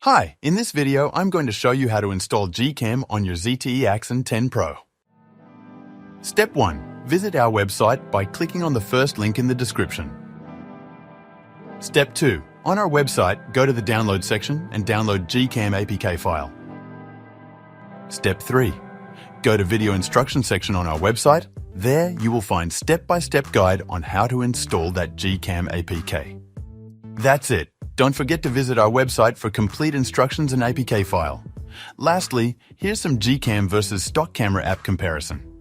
Hi, in this video I'm going to show you how to install GCam on your ZTE Axon 10 Pro. Step 1. Visit our website by clicking on the first link in the description. Step 2. On our website, go to the download section and download GCam APK file. Step 3. Go to video instruction section on our website. There you will find step-by-step guide on how to install that GCam APK. That's it. Don't forget to visit our website for complete instructions and APK file. Lastly, here's some GCam versus stock camera app comparison.